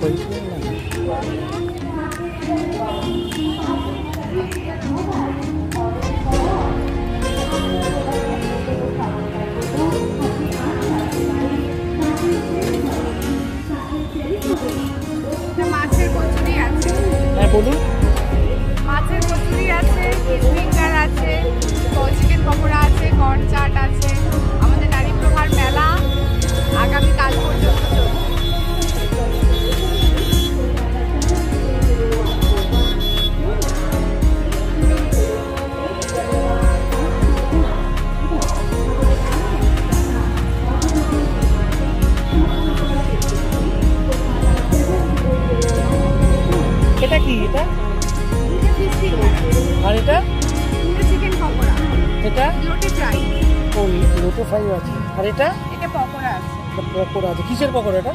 মাছের কচুরি আছে। হ্যাঁ বলুন। মাছের কচুরি আছে, ফিশ ফিঙ্গার আছে, চিকেন পকোড়া আছে, কর্ন চাট আছে। আমাদের নারী প্রভার মেলা আগামীকাল পর্যন্ত চলবে। এটা কি? এটা ফিশ ফিঙ্গার আর এটা চিকেন পকোড়া, এটা লোটে ফ্রাই। ও লোটো ফ্রাই আছে। আর এটা এটা পকোড়া আছে। পকোড়া আছে। কিসের পকোড়া এটা?